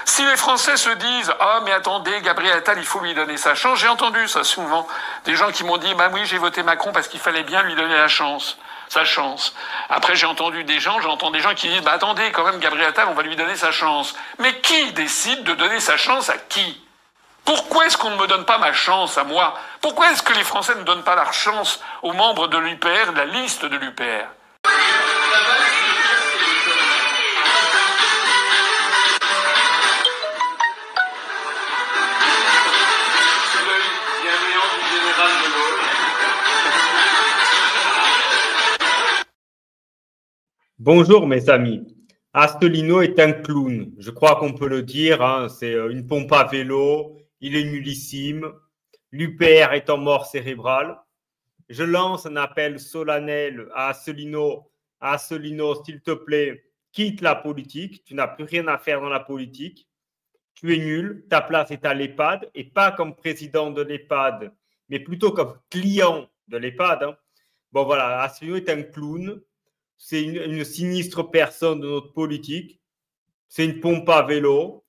Si les Français se disent « Ah, mais attendez, Gabriel Attal, il faut lui donner sa chance », j'ai entendu ça souvent. Des gens qui m'ont dit « Bah oui, j'ai voté Macron parce qu'il fallait bien lui donner sa chance. » Après, j'entends des gens qui disent « Bah attendez, quand même, Gabriel Attal, on va lui donner sa chance. » Mais qui décide de donner sa chance à qui ? Pourquoi est-ce qu'on ne me donne pas ma chance à moi ? Pourquoi est-ce que les Français ne donnent pas leur chance aux membres de l'UPR, de la liste de l'UPR ? Bonjour mes amis, Asselineau est un clown, je crois qu'on peut le dire, hein. C'est une pompe à vélo, il est nullissime, l'UPR est en mort cérébrale. Je lance un appel solennel à Asselineau. Asselineau, s'il te plaît, quitte la politique, tu n'as plus rien à faire dans la politique, tu es nul, ta place est à l'EHPAD, et pas comme président de l'EHPAD, mais plutôt comme client de l'EHPAD. Hein. Bon voilà, Asselineau est un clown. C'est une sinistre personne de notre politique. C'est une pompe à vélo.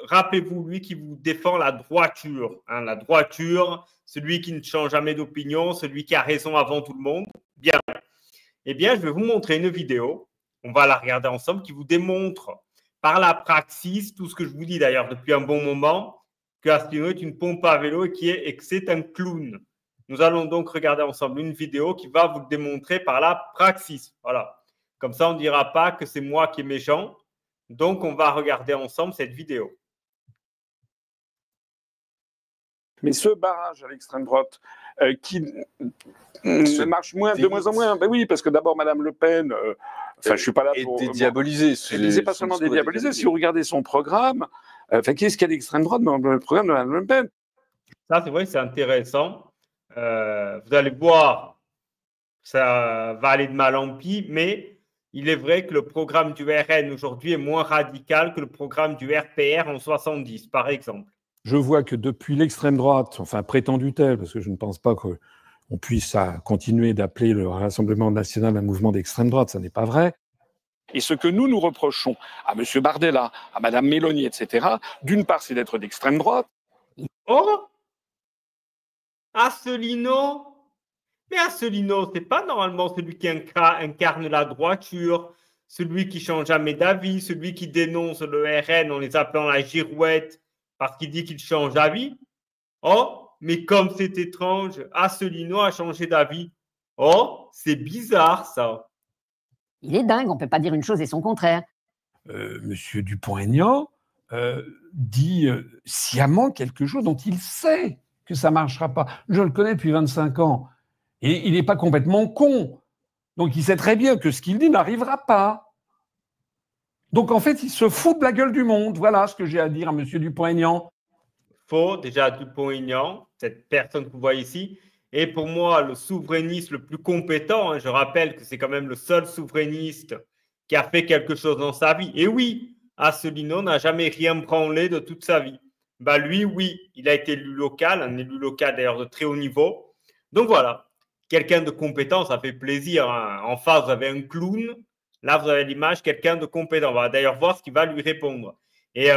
Rappelez-vous, lui qui vous défend la droiture. Hein, la droiture, celui qui ne change jamais d'opinion, celui qui a raison avant tout le monde. Bien. Eh bien, je vais vous montrer une vidéo. On va la regarder ensemble qui vous démontre par la praxis, tout ce que je vous dis d'ailleurs depuis un bon moment, que Asselineau est une pompe à vélo et que c'est un clown. Nous allons donc regarder ensemble une vidéo qui va vous le démontrer par la praxis. Voilà. Comme ça, on ne dira pas que c'est moi qui est méchant. Donc, on va regarder ensemble cette vidéo. Mais ce barrage à l'extrême droite qui marche de moins en moins, ben oui, parce que d'abord, Madame Le Pen, je suis pas là pour... Et dédiaboliser. Elle n'est pas seulement dédiaboliser. Si vous regardez son programme, qu'est-ce qu'il y a d'extrême droite dans le programme de Madame Le Pen? Ça, c'est vrai, c'est intéressant. Vous allez voir, ça va aller de mal en pis, mais il est vrai que le programme du RN aujourd'hui est moins radical que le programme du RPR en 70, par exemple. Je vois que depuis l'extrême droite, enfin prétendue-t-elle, parce que je ne pense pas qu'on puisse continuer d'appeler le Rassemblement national un mouvement d'extrême droite, ça n'est pas vrai. Et ce que nous reprochons à M. Bardella, à Mme Mélanie, etc., d'une part, c'est d'être d'extrême droite. Oh, Asselineau, mais Asselineau, c'est pas normalement celui qui incarne la droiture, celui qui change jamais d'avis, celui qui dénonce le RN en les appelant la girouette parce qu'il dit qu'il change d'avis. Oh, mais comme c'est étrange, Asselineau a changé d'avis. Oh, c'est bizarre ça. Il est dingue, on ne peut pas dire une chose et son contraire. Monsieur Dupont-Aignan dit sciemment quelque chose dont il sait que ça ne marchera pas. Je le connais depuis 25 ans. Et il n'est pas complètement con. Donc il sait très bien que ce qu'il dit n'arrivera pas. Donc en fait, il se fout de la gueule du monde. Voilà ce que j'ai à dire à M. Dupont-Aignan. Faux, déjà Dupont-Aignan, cette personne que vous voyez ici, est pour moi le souverainiste le plus compétent. Hein. Je rappelle que c'est quand même le seul souverainiste qui a fait quelque chose dans sa vie. Et oui, Asselineau n'a jamais rien branlé de toute sa vie. Bah lui, oui, il a été élu local, un élu local d'ailleurs de très haut niveau. Donc voilà, quelqu'un de compétent, ça fait plaisir. Hein. En face, vous avez un clown. Là, vous avez l'image, quelqu'un de compétent. On va d'ailleurs voir ce qu'il va lui répondre. Et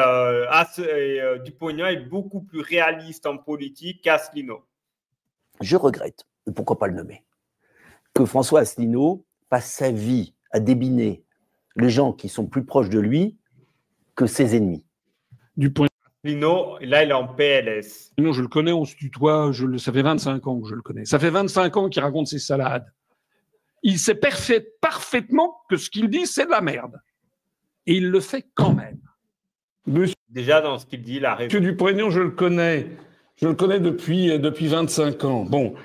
Dupont-Aignan est beaucoup plus réaliste en politique qu'Asselineau. Je regrette, et pourquoi pas le nommer, que François Asselineau passe sa vie à débiner les gens qui sont plus proches de lui que ses ennemis. Asselineau, là, il est en PLS. Non, je le connais, on se tutoie, ça fait 25 ans que je le connais. Ça fait 25 ans qu'il raconte ses salades. Il sait parfaitement que ce qu'il dit, c'est de la merde. Et il le fait quand même. Déjà, dans ce qu'il dit, la Monsieur Dupont-Aignan, je le connais. Je le connais depuis 25 ans. Bon,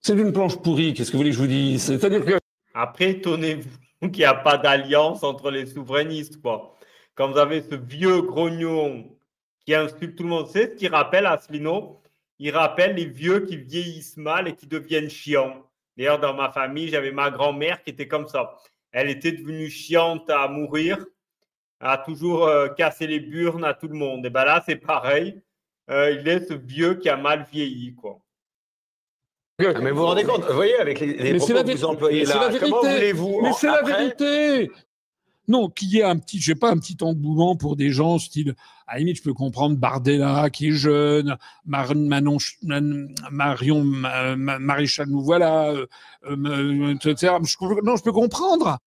c'est d'une planche pourrie, qu'est-ce que vous voulez que je vous dise? C'est-à-dire que... Après, étonnez-vous qu'il n'y a pas d'alliance entre les souverainistes, quoi. Quand vous avez ce vieux grognon qui insulte tout le monde, c'est ce qu'il rappelle Asselineau. Il rappelle les vieux qui vieillissent mal et qui deviennent chiants. D'ailleurs, dans ma famille, j'avais ma grand-mère qui était comme ça. Elle était devenue chiante à mourir, a toujours cassé les burnes à tout le monde. Et bien là, c'est pareil. Il est ce vieux qui a mal vieilli, quoi. Mais vous vous rendez compte, vous voyez, avec les propos que vous employez là, comment voulez-vous... Mais c'est la vérité. Non, qu'il y ait un petit engouement pour des gens style, à la limite, je peux comprendre Bardella qui est jeune, Marion Maréchal, nous voilà, etc. Non, je peux comprendre.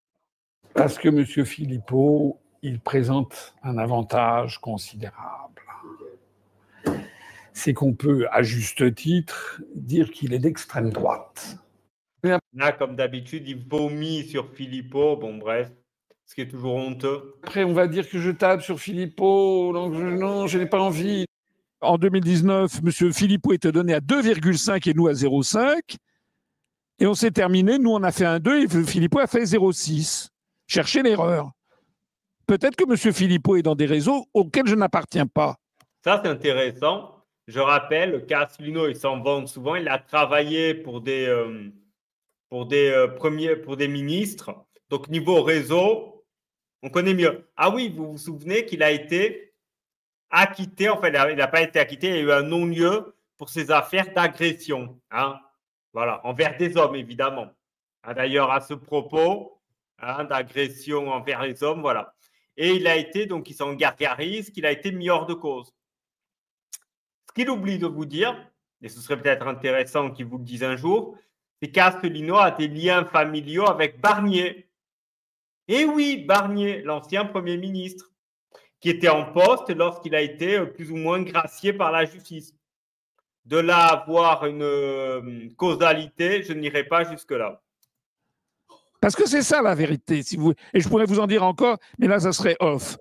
Parce que M. Philippot, il présente un avantage considérable. C'est qu'on peut, à juste titre, dire qu'il est d'extrême droite. Là, comme d'habitude, il vomit sur Philippot. Bon, bref, ce qui est toujours honteux. Après, on va dire que je tape sur Philippot. Donc non, je n'ai pas envie. En 2019, M. Philippot était donné à 2,5 et nous à 0,5. Et on s'est terminé. Nous, on a fait un 2 et Philippot a fait 0,6. Cherchez l'erreur. Peut-être que M. Philippot est dans des réseaux auxquels je n'appartiens pas. Ça, c'est intéressant. Je rappelle qu'Asselineau, il s'en vante souvent. Il a travaillé pour des ministres. Donc, niveau réseau, on connaît mieux. Ah oui, vous vous souvenez qu'il a été acquitté. Enfin, il n'a pas été acquitté. Il y a eu un non-lieu pour ses affaires d'agression. Hein, voilà, envers des hommes, évidemment. Hein, d'ailleurs, à ce propos, hein, d'agression envers les hommes, voilà. Et il a été, donc, il s'en gargarise, qu'il a été mis hors de cause. Ce qu'il oublie de vous dire, et ce serait peut-être intéressant qu'il vous le dise un jour, c'est qu'Asselineau a des liens familiaux avec Barnier. Et oui, Barnier, l'ancien Premier ministre, qui était en poste lorsqu'il a été plus ou moins gracié par la justice. De là à avoir une causalité, je n'irai pas jusque-là. Parce que c'est ça la vérité, si vous... et je pourrais vous en dire encore, mais là, ça serait off.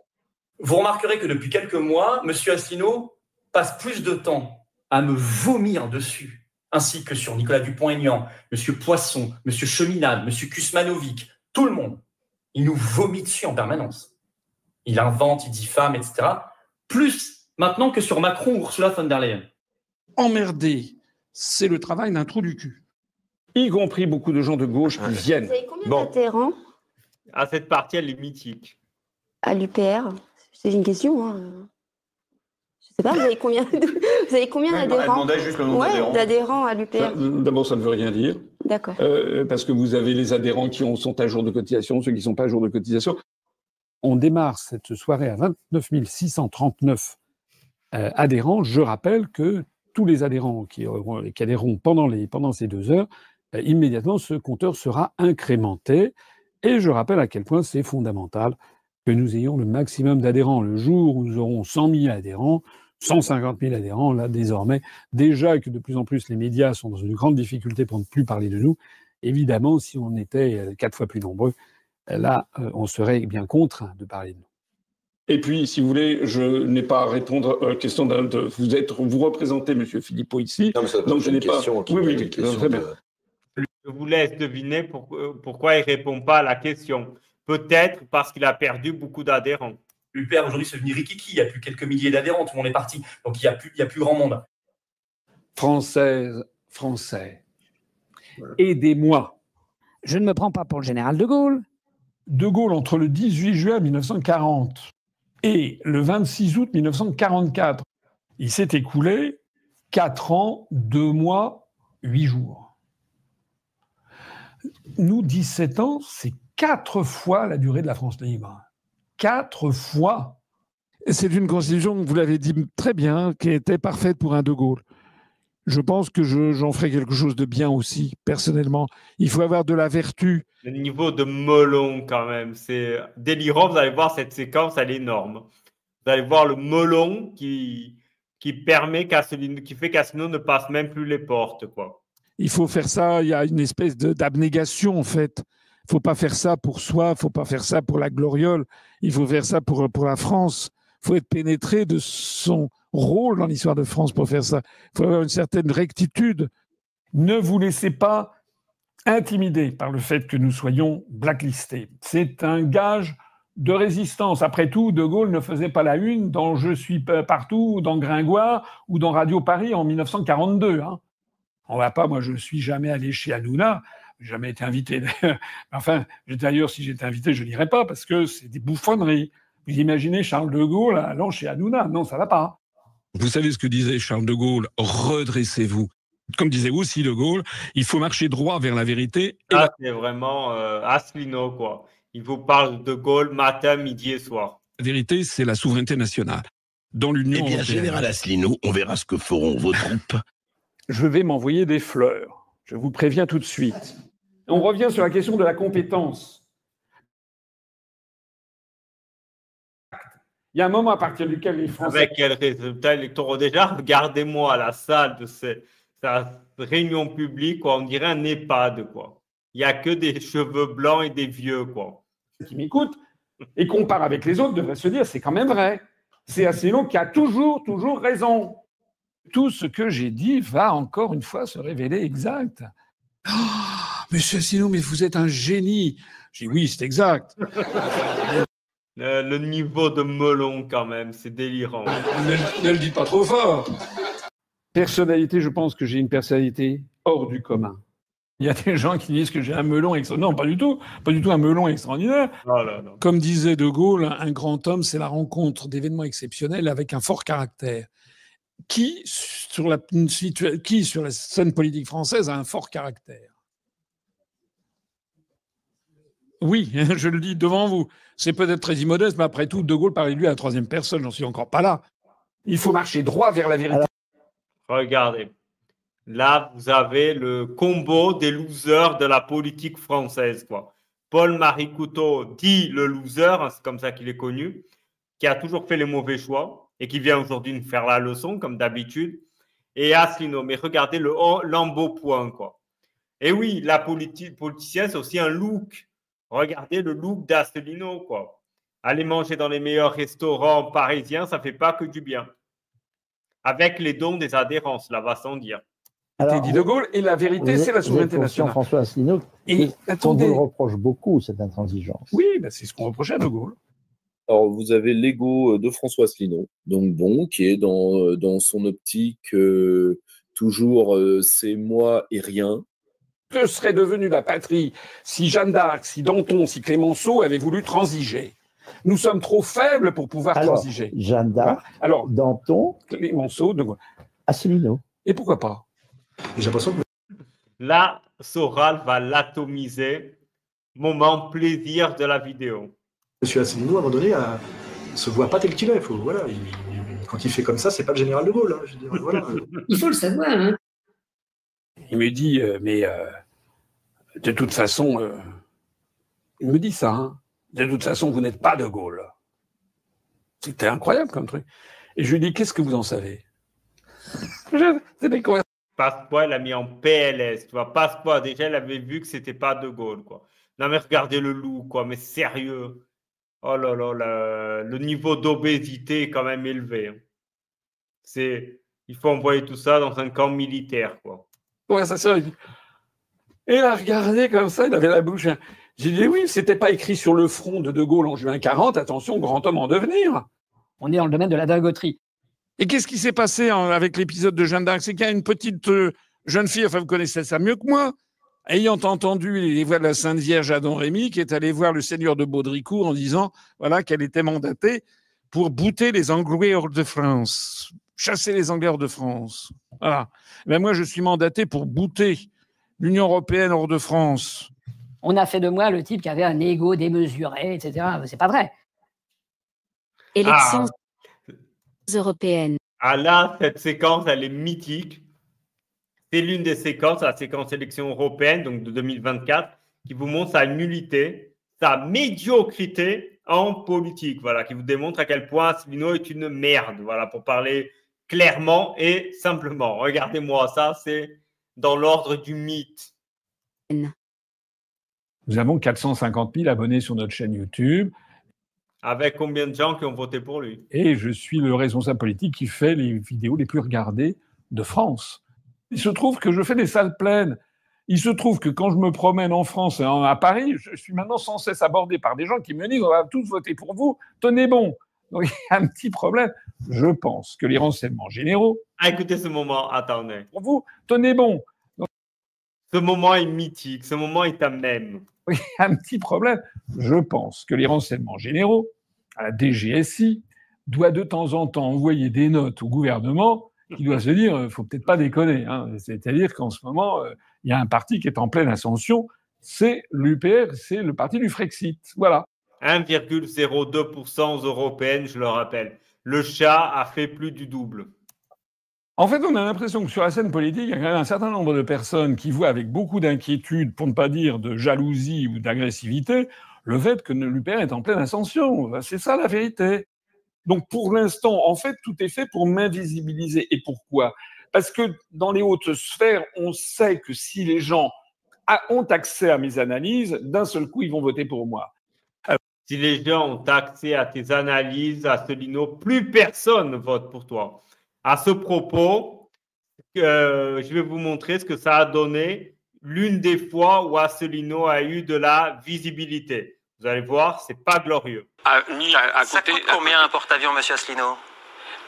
Vous remarquerez que depuis quelques mois, M. Asselineau passe plus de temps à me vomir dessus, ainsi que sur Nicolas Dupont-Aignan, M. Poisson, M. Cheminade, M. Kusmanovic, tout le monde. Il nous vomit dessus en permanence. Il invente, il diffame, etc. Plus maintenant que sur Macron ou Ursula von der Leyen. Emmerder, c'est le travail d'un trou du cul. Y compris beaucoup de gens de gauche qui viennent. Vous avez combien d'adhérents À cette partie, elle est mythique. à l'UPR? C'est une question. Hein. Je sais pas, vous avez combien d'adhérents? Elle demandait juste le nombre d'adhérents. D'adhérents à l'UPR. D'abord, ça ne veut rien dire. D'accord. Parce que vous avez les adhérents qui sont à jour de cotisation, ceux qui ne sont pas à jour de cotisation. On démarre cette soirée à 29 639 adhérents. Je rappelle que tous les adhérents qui adhéreront pendant ces 2 heures, immédiatement, ce compteur sera incrémenté. Et je rappelle à quel point c'est fondamental que nous ayons le maximum d'adhérents. Le jour où nous aurons 100 000 adhérents, 150 000 adhérents, là, désormais, déjà que de plus en plus les médias sont dans une grande difficulté pour ne plus parler de nous, évidemment, si on était 4 fois plus nombreux, là, on serait bien contraint de parler de nous. Et puis, si vous voulez, je n'ai pas à répondre à la question vous représentez M. Philippot ici. Non, mais ça donc je n'ai pas. Oui, très bien. Je vous laisse deviner pourquoi il ne répond pas à la question. Peut-être parce qu'il a perdu beaucoup d'adhérents. L'UPR aujourd'hui, c'est devenu rikiki. Il n'y a plus quelques milliers d'adhérents. Tout le monde est parti. Donc, il n'y a plus grand monde. Français, aidez-moi. Je ne me prends pas pour le général de Gaulle. De Gaulle, entre le 18 juin 1940 et le 26 août 1944, il s'est écoulé 4 ans, 2 mois, 8 jours. Nous, 17 ans, c'est 4 fois la durée de la France libre. 4 fois. C'est une constitution, vous l'avez dit très bien, qui était parfaite pour un de Gaulle. Je pense que j'en ferai quelque chose de bien aussi, personnellement. Il faut avoir de la vertu. Le niveau de melon, quand même, c'est délirant. Vous allez voir cette séquence, elle est énorme. Vous allez voir le melon qui fait qu'Asselineau ne passe même plus les portes, quoi. Il faut faire ça, il y a une espèce d'abnégation, en fait. Il ne faut pas faire ça pour soi, il ne faut pas faire ça pour la gloriole, il faut faire ça pour la France. Il faut être pénétré de son rôle dans l'histoire de France pour faire ça. Il faut avoir une certaine rectitude. Ne vous laissez pas intimider par le fait que nous soyons blacklistés. C'est un gage de résistance. Après tout, De Gaulle ne faisait pas la une dans Je suis partout, dans Gringoire ou dans Radio Paris en 1942. Hein. On va pas, moi je ne suis jamais allé chez Hanouna, jamais été invité. Enfin, d'ailleurs, si j'étais invité, je n'irais pas parce que c'est des bouffonneries. Vous imaginez Charles de Gaulle allant chez Hanouna? Non, ça ne va pas. Vous savez ce que disait Charles de Gaulle? Redressez-vous. Comme disait aussi de Gaulle, il faut marcher droit vers la vérité. C'est vraiment Asselineau, quoi. Il vous parle de Gaulle matin, midi et soir. La vérité, c'est la souveraineté nationale. Dans l'Union européenne. Général Asselineau, on verra ce que feront vos troupes. Je vais m'envoyer des fleurs. Je vous préviens tout de suite. On revient sur la question de la compétence. Il y a un moment à partir duquel les Français... Avec quels résultats électoraux déjà? Regardez-moi la salle de cette réunion publique, quoi. On dirait un EHPAD, quoi. Il n'y a que des cheveux blancs et des vieux, quoi. Qui m'écoutent et comparent avec les autres devraient se dire c'est quand même vrai. C'est Asselineau qui a toujours raison. Tout ce que j'ai dit va encore une fois se révéler exact. Oh, monsieur Asselineau, mais vous êtes un génie. J'ai dit oui, c'est exact. Le niveau de melon, quand même, c'est délirant. Ne le dites pas trop fort. Personnalité, je pense que j'ai une personnalité hors du commun. Il y a des gens qui disent que j'ai un melon extraordinaire. Non, pas du tout. Pas du tout un melon extraordinaire. Oh là là. Comme disait De Gaulle, un grand homme, c'est la rencontre d'événements exceptionnels avec un fort caractère. Qui, sur la scène politique française, a un fort caractère? Oui, je le dis devant vous. C'est peut-être très immodeste, mais après tout, De Gaulle parlait de lui à la troisième personne. J'en suis encore pas là. Il faut marcher droit vers la vérité. Regardez. Là, vous avez le combo des losers de la politique française, quoi. Paul-Marie Couteau dit le loser, hein, c'est comme ça qu'il est connu, qui a toujours fait les mauvais choix et qui vient aujourd'hui nous faire la leçon, comme d'habitude. Et Asselineau, mais regardez l'embonpoint, quoi. Et oui, la politicien, c'est aussi un look. Regardez le look d'Asselineau, quoi. Aller manger dans les meilleurs restaurants parisiens, ça fait pas que du bien. Avec les dons des adhérents, cela va sans dire. Alors, dit De Gaulle, et la vérité, c'est la souveraineté nationale. François Asselineau, et attendez, on vous le reproche beaucoup, cette intransigeance. Oui, ben c'est ce qu'on reprochait à De Gaulle. Alors, vous avez l'ego de François Asselineau, donc bon, qui est dans son optique toujours c'est moi et rien. Que serait devenue la patrie si Jeanne d'Arc, si Danton, si Clémenceau avaient voulu transiger? Nous sommes trop faibles pour pouvoir transiger. Jeanne d'Arc, alors, Danton, Clémenceau, De Gaulle. Asselineau. Et pourquoi pas? J'ai l'impression que... Là, Soral va l'atomiser. Moment plaisir de la vidéo. Monsieur Asselineau, à un moment donné, se voit pas tel qu'il est. Voilà, quand il fait comme ça, c'est pas le général de Gaulle. Hein, je veux dire, voilà. Il faut le savoir. Hein. Il me dit, de toute façon, il me dit ça, hein, de toute façon, vous n'êtes pas De Gaulle. C'était incroyable comme truc. Et je lui dis, qu'est-ce que vous en savez? C'est des conversations. Pasqua, il a mis en PLS. Tu vois, Pasqua, déjà, il avait vu que c'était pas De Gaulle, quoi. Non, mais regardez le loup, quoi. Mais sérieux. Oh là là, le niveau d'obésité est quand même élevé. Il faut envoyer tout ça dans un camp militaire, quoi. Conversation. Et il a regardé comme ça, il avait la bouche. J'ai dit oui, c'était pas écrit sur le front de Gaulle en juin 40. Attention, grand homme en devenir. On est dans le domaine de la dingoterie. Et qu'est-ce qui s'est passé avec l'épisode de Jeanne d'Arc? C'est qu'il y a une petite jeune fille, enfin vous connaissez ça mieux que moi, ayant entendu les voix de la Sainte Vierge à Don Rémy, qui est allée voir le seigneur de Baudricourt en disant voilà, qu'elle était mandatée pour bouter les Anglais hors de France, chasser les Anglais hors de France. Voilà. Mais moi, je suis mandaté pour bouter l'Union européenne hors de France. On a fait de moi le type qui avait un ego démesuré, etc. C'est pas vrai. Élections européennes. Ah là, cette séquence, elle est mythique. C'est l'une des séquences, la séquence élection européenne, donc de 2024, qui vous montre sa nullité, sa médiocrité en politique, voilà, qui vous démontre à quel point Asselineau est une merde, voilà, pour parler clairement et simplement. Regardez-moi ça, c'est dans l'ordre du mythe. Nous avons 450 000 abonnés sur notre chaîne YouTube. Avec combien de gens qui ont voté pour lui? Et je suis le responsable politique qui fait les vidéos les plus regardées de France. Il se trouve que je fais des salles pleines. Il se trouve que quand je me promène en France et à Paris, je suis maintenant sans cesse abordé par des gens qui me disent « on va tous voter pour vous, tenez bon ». Donc il y a un petit problème. Je pense que les renseignements généraux… Ah, écoutez ce moment, attendez. Pour vous, tenez bon. Donc, ce moment est mythique, ce moment est un mème. Il y a un petit problème. Je pense que les renseignements généraux, à la DGSI, doivent de temps en temps envoyer des notes au gouvernement qui doit se dire, il ne faut peut-être pas déconner. Hein. C'est-à-dire qu'en ce moment, il y a un parti qui est en pleine ascension, c'est l'UPR, c'est le parti du Frexit. Voilà. 1,02% aux européennes, je le rappelle. Le chat a fait plus du double. En fait, on a l'impression que sur la scène politique, il y a quand même un certain nombre de personnes qui voient avec beaucoup d'inquiétude, pour ne pas dire de jalousie ou d'agressivité, le fait que l'UPR est en pleine ascension. C'est ça la vérité. Donc pour l'instant, en fait, tout est fait pour m'invisibiliser. Et pourquoi ? Parce que dans les hautes sphères, on sait que si les gens ont accès à mes analyses, d'un seul coup, ils vont voter pour moi. Si les gens ont accès à tes analyses, Asselineau, plus personne ne vote pour toi. À ce propos, je vais vous montrer ce que ça a donné l'une des fois où Asselineau a eu de la visibilité. Vous allez voir, c'est pas glorieux. Ça coûte combien un porte-avions, monsieur Asselineau ?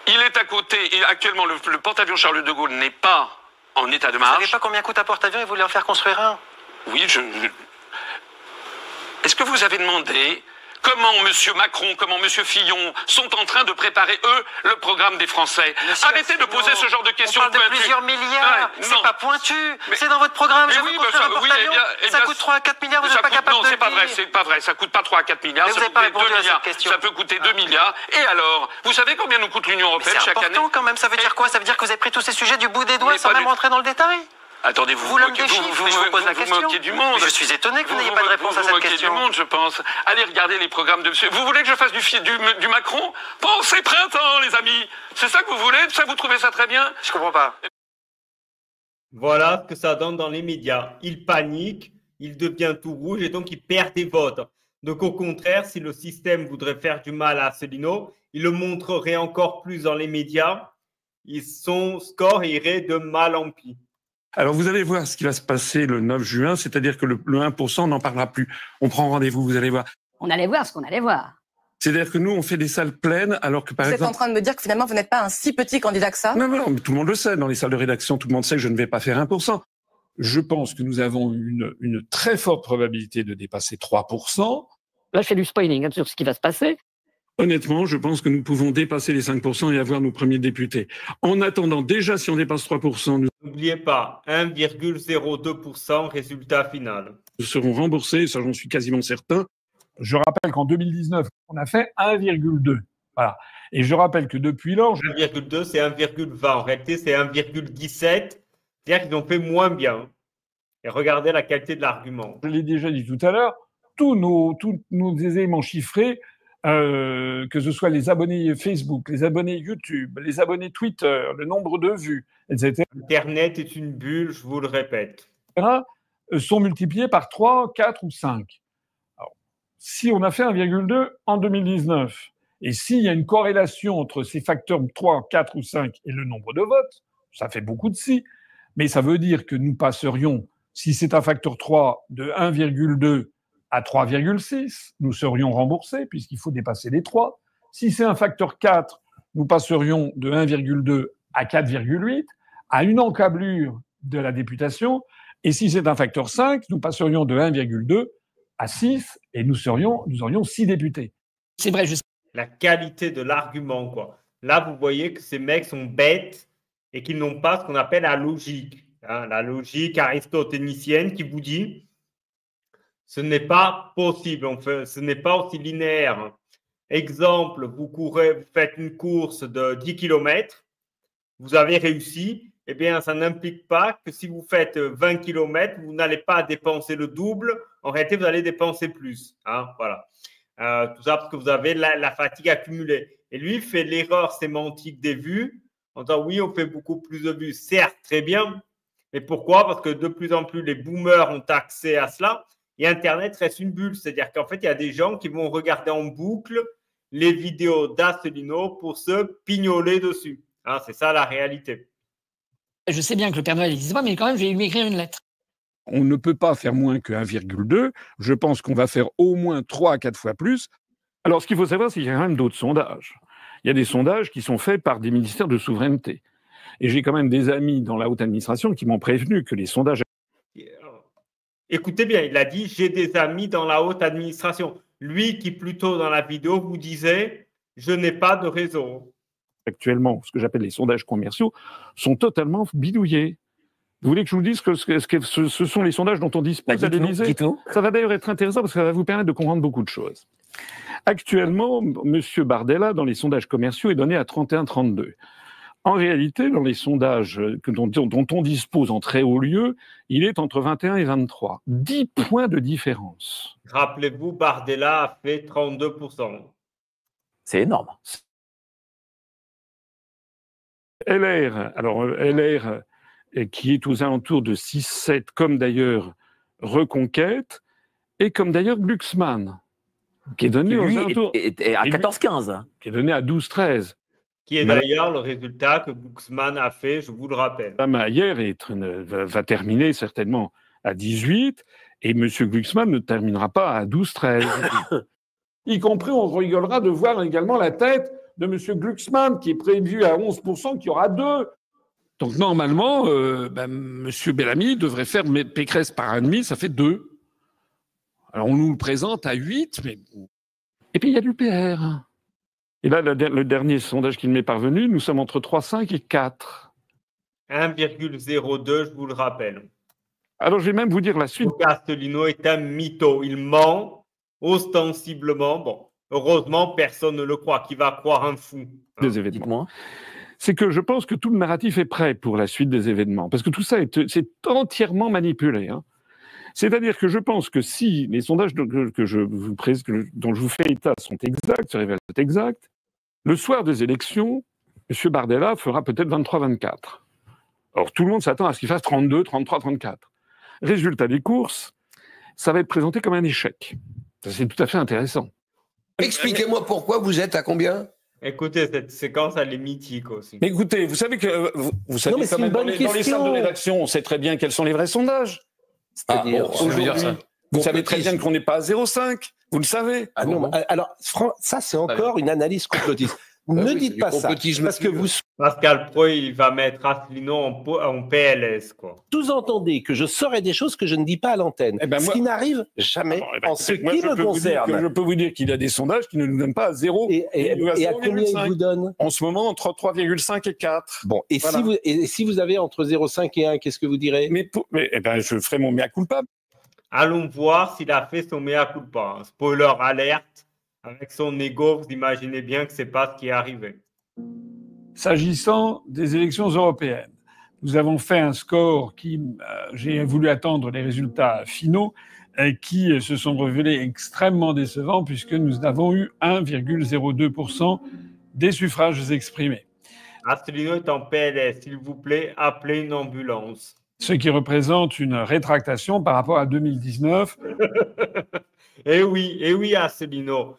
Il est à côté, et actuellement le porte-avions Charles de Gaulle n'est pas en état de marche. Vous savez pas combien coûte un porte-avions et vous voulez en faire construire un ? Oui, Est-ce que vous avez demandé comment M. Macron, comment M. Fillon sont en train de préparer, eux, le programme des Français? Arrêtez de poser ce genre de questions pointues. On parle de plusieurs milliards, c'est pas pointu. C'est dans votre programme, je vais vous construire un porte-avions, ça coûte 3 à 4 milliards, vous n'êtes pas capable de le dire. Non, c'est pas vrai, ça coûte pas 3 à 4 milliards, mais vous n'avez pas répondu à cette question. Ça peut coûter 2 milliards. Et alors, vous savez combien nous coûte l'Union européenne chaque année? C'est important quand même, ça veut dire quoi? Ça veut dire que vous avez pris tous ces sujets du bout des doigts sans même rentrer dans le détail? Attendez, vous moquez du monde. Je suis étonné que vous n'ayez pas de réponse à cette question. Vous moquez du monde, je pense. Allez regarder les programmes de monsieur. Vous voulez que je fasse du Macron? Pensez printemps, les amis. C'est ça que vous voulez? Ça, vous trouvez ça très bien? Je comprends pas. Voilà ce que ça donne dans les médias. Il panique, il devient tout rouge et donc il perd des votes. Donc au contraire, si le système voudrait faire du mal à Asselineau, il le montrerait encore plus dans les médias. Son score irait de mal en pis. Alors, vous allez voir ce qui va se passer le 9 juin, c'est-à-dire que le 1%, on n'en parlera plus. On prend rendez-vous, vous allez voir. On allait voir ce qu'on allait voir. C'est-à-dire que nous, on fait des salles pleines, alors que par exemple... Vous êtes en train de me dire que finalement, vous n'êtes pas un si petit candidat que ça? Non, mais tout le monde le sait. Dans les salles de rédaction, tout le monde sait que je ne vais pas faire 1%. Je pense que nous avons une très forte probabilité de dépasser 3%. Là, je fais du spoiling sur ce qui va se passer. Honnêtement, je pense que nous pouvons dépasser les 5% et avoir nos premiers députés. En attendant, déjà, si on dépasse 3%, N'oubliez pas, 1,02% résultat final. Nous serons remboursés, ça j'en suis quasiment certain. Je rappelle qu'en 2019, on a fait 1,2. Voilà. Et je rappelle que depuis lors... 1,2, c'est 1,20. En réalité, c'est 1,17. C'est-à-dire qu'ils ont fait moins bien. Et regardez la qualité de l'argument. Je l'ai déjà dit tout à l'heure, tous nos éléments chiffrés, que ce soit les abonnés Facebook, les abonnés YouTube, les abonnés Twitter, le nombre de vues, etc. Internet est une bulle, je vous le répète. Sont multipliés par 3, 4 ou 5. Alors, si on a fait 1,2 en 2019, et s'il y a une corrélation entre ces facteurs 3, 4 ou 5 et le nombre de votes, ça fait beaucoup de si, mais ça veut dire que nous passerions, si c'est un facteur 3, de 1,2 à 3,6, nous serions remboursés puisqu'il faut dépasser les 3. Si c'est un facteur 4, nous passerions de 1,2 à 4,8, à une encablure de la députation. Et si c'est un facteur 5, nous passerions de 1,2 à 6 et nous aurions 6 députés. C'est vrai, La qualité de l'argument, quoi. Là, vous voyez que ces mecs sont bêtes et qu'ils n'ont pas ce qu'on appelle la logique. Hein, la logique aristoténicienne qui vous dit ce n'est pas possible, ce n'est pas aussi linéaire. Exemple, vous faites une course de 10 km, vous avez réussi, eh bien, ça n'implique pas que si vous faites 20 km, vous n'allez pas dépenser le double, en réalité, vous allez dépenser plus. Hein, voilà. Tout ça parce que vous avez la fatigue accumulée. Et lui, il fait l'erreur sémantique des vues, en disant oui, on fait beaucoup plus de vues, certes, très bien, mais pourquoi? Parce que de plus en plus, les boomers ont accès à cela. Et Internet reste une bulle. C'est-à-dire qu'en fait, il y a des gens qui vont regarder en boucle les vidéos d'Asselineau pour se pignoler dessus. Hein, c'est ça la réalité. Je sais bien que le Père Noël n'existe pas, mais quand même, je vais lui écrire une lettre. On ne peut pas faire moins que 1,2. Je pense qu'on va faire au moins 3 à 4 fois plus. Alors, ce qu'il faut savoir, c'est qu'il y a quand même d'autres sondages. Il y a des sondages qui sont faits par des ministères de souveraineté. Et j'ai quand même des amis dans la haute administration qui m'ont prévenu que les sondages... Écoutez bien, il a dit « j'ai des amis dans la haute administration ». Lui qui, plus tôt dans la vidéo, vous disait « je n'ai pas de réseau ». Actuellement, ce que j'appelle les sondages commerciaux, sont totalement bidouillés. Vous voulez que je vous dise que ce sont les sondages dont on dispose à l'Élysée? Ça va d'ailleurs être intéressant parce que ça va vous permettre de comprendre beaucoup de choses. Actuellement, M. Bardella, dans les sondages commerciaux, est donné à 31-32. En réalité, dans les sondages dont on dispose en très haut lieu, il est entre 21 et 23. 10 points de différence. Rappelez-vous, Bardella a fait 32%. C'est énorme. LR, qui est aux alentours de 6-7, comme d'ailleurs Reconquête, et comme d'ailleurs Glucksmann, qui est donné aux alentours... Et à 14-15. Qui est donné à 12-13. Qui est d'ailleurs le résultat que Glucksmann a fait, je vous le rappelle. Mayer va terminer certainement à 18, et M. Glucksmann ne terminera pas à 12-13. Y compris, on rigolera de voir également la tête de M. Glucksmann, qui est prévu à 11%, qui aura 2. Donc normalement, M. Bellamy devrait faire Pécresse par 1,5, ça fait 2. Alors on nous le présente à 8, mais... Et puis il y a l'UPR. Et là, le dernier sondage qui m'est parvenu, nous sommes entre 3,5 et 4. 1,02, je vous le rappelle. Alors je vais même vous dire la suite. Asselineau est un mytho. Il ment ostensiblement. Bon, heureusement, personne ne le croit. Qui va croire un fou? Des événements. C'est que je pense que tout le narratif est prêt pour la suite des événements. Parce que tout ça, c'est entièrement manipulé. Hein. C'est-à-dire que je pense que si les sondages dont je vous fais état sont exacts, se révèlent exacts, le soir des élections, M. Bardella fera peut-être 23-24. Or, tout le monde s'attend à ce qu'il fasse 32, 33, 34. Résultat des courses, ça va être présenté comme un échec. C'est tout à fait intéressant. Expliquez-moi pourquoi vous êtes à combien? Écoutez, cette séquence, elle est mythique aussi. Mais écoutez, vous savez que vous savez quand même dans les salles de rédaction, on sait très bien quels sont les vrais sondages. C'est-à-dire, vous savez très bien qu'on n'est pas à 0,5. Vous le savez. Ah non, alors, ça, c'est encore une analyse complotiste. Ne dites pas ça. Parce que vous... Pascal Pro, il va mettre Asselineau en PLS, quoi. Sous-entendez que je saurais des choses que je ne dis pas à l'antenne. Ce qui n'arrive jamais en ce qui me concerne. Je peux vous dire qu'il y a des sondages qui ne nous donnent pas à 0. Et à combien ils vous donnent? En ce moment, entre 3,5 et 4. Bon, et voilà. Si vous avez entre 0,5 et 1, qu'est-ce que vous direz? Je ferai mon mea culpa. Allons voir s'il a fait son mea culpa. Spoiler alerte. Avec son ego, vous imaginez bien que ce n'est pas ce qui est arrivé. S'agissant des élections européennes, nous avons fait un score qui, j'ai voulu attendre les résultats finaux, qui se sont révélés extrêmement décevants puisque nous avons eu 1,02% des suffrages exprimés. Asselineau est en PLS. S'il vous plaît, appelez une ambulance. Ce qui représente une rétractation par rapport à 2019. Eh oui, Asselineau.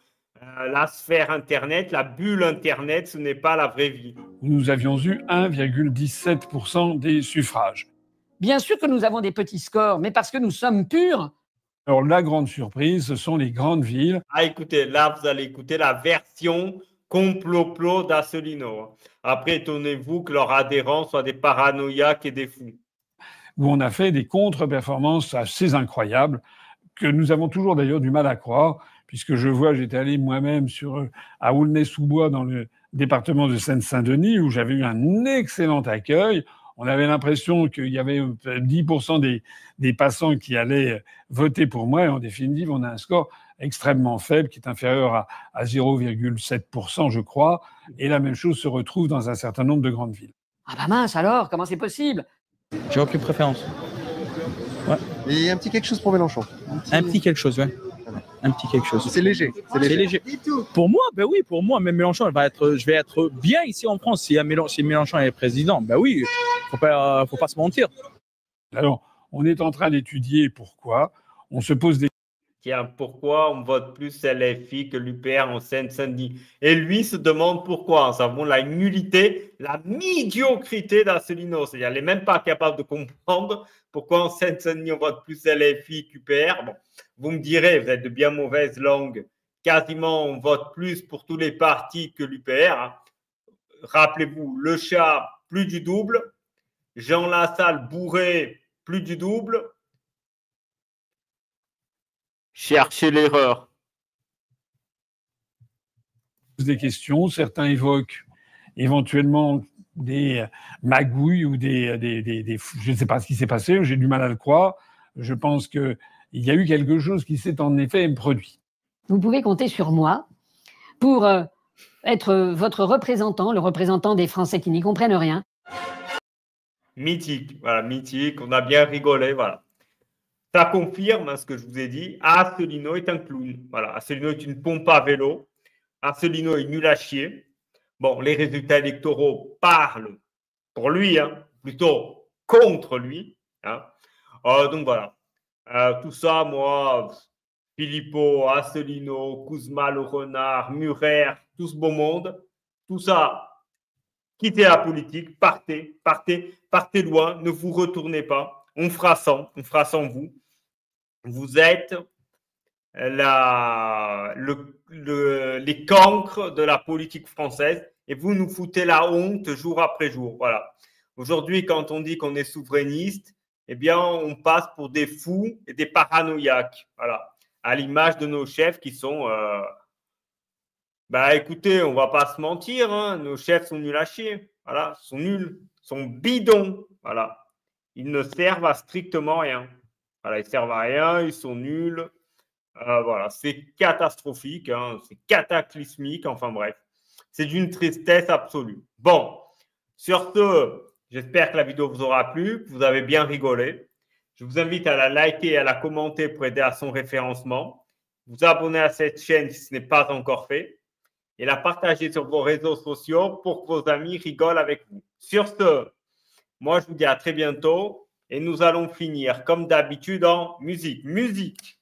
La sphère Internet, la bulle Internet, ce n'est pas la vraie vie. Nous avions eu 1,17% des suffrages. Bien sûr que nous avons des petits scores, mais parce que nous sommes purs. Alors la grande surprise, ce sont les grandes villes. Ah écoutez, là vous allez écouter la version complot d'Asselineau. Après, étonnez-vous que leurs adhérents soient des paranoïaques et des fous. Où on a fait des contre-performances assez incroyables, que nous avons toujours d'ailleurs du mal à croire, puisque j'étais allé moi-même à Aulnay-sous-Bois dans le département de Seine-Saint-Denis, où j'avais eu un excellent accueil. On avait l'impression qu'il y avait 10% des passants qui allaient voter pour moi, et en définitive, on a un score extrêmement faible, qui est inférieur à 0,7%, je crois, et la même chose se retrouve dans un certain nombre de grandes villes. Ah bah mince alors, comment c'est possible? J'ai aucune préférence. Ouais. Et un petit quelque chose pour Mélenchon. Un petit quelque chose, ouais. Un petit quelque chose. C'est léger. C'est léger. Pour moi, ben oui, pour moi, même Mélenchon, je vais être bien ici en France si Mélenchon est président. Ben oui, faut pas se mentir. Alors, on est en train d'étudier pourquoi. On se pose des Tiens, pourquoi on vote plus LFI que l'UPR en Seine-Saint-Denis? Et lui se demande pourquoi. Nous avons la nullité, la médiocrité d'Asselineau. C'est-à-dire, il n'est même pas capable de comprendre pourquoi en Seine-Saint-Denis on vote plus LFI qu'UPR. Bon, vous me direz, vous êtes de bien mauvaise langue. Quasiment, on vote plus pour tous les partis que l'UPR. Rappelez-vous, Le Chat, plus du double. Jean Lassalle, bourré, plus du double. Cherchez l'erreur. Des questions, certains évoquent éventuellement des magouilles ou je ne sais pas ce qui s'est passé, j'ai du mal à le croire. Je pense qu'il y a eu quelque chose qui s'est en effet produit. Vous pouvez compter sur moi pour être votre représentant, le représentant des Français qui n'y comprennent rien. Mythique, voilà, mythique, on a bien rigolé, voilà. Ça confirme ce que je vous ai dit, Asselineau est un clown. Voilà, Asselineau est une pompe à vélo. Asselineau est nul à chier. Bon, les résultats électoraux parlent pour lui, hein, plutôt contre lui. Hein. Donc voilà. Tout ça, moi, Philippot, Asselineau, Kuzma, le renard, Murer, tout ce beau monde, tout ça, quittez la politique, partez loin, ne vous retournez pas. On fera sans vous. Vous êtes les cancres de la politique française et vous nous foutez la honte jour après jour. Voilà. Aujourd'hui, quand on dit qu'on est souverainiste, eh bien, on passe pour des fous et des paranoïaques. Voilà. À l'image de nos chefs qui sont… écoutez, on ne va pas se mentir, hein, nos chefs sont nuls à chier. Voilà, sont nuls, sont bidons. Voilà. Ils ne servent à strictement rien. Voilà, ils ne servent à rien, ils sont nuls. Voilà, c'est catastrophique, hein, c'est cataclysmique, enfin bref. C'est d'une tristesse absolue. Bon, sur ce, j'espère que la vidéo vous aura plu, que vous avez bien rigolé. Je vous invite à la liker et à la commenter pour aider à son référencement. Vous abonner à cette chaîne si ce n'est pas encore fait. Et la partager sur vos réseaux sociaux pour que vos amis rigolent avec vous. Sur ce, moi je vous dis à très bientôt et nous allons finir comme d'habitude en musique. Musique!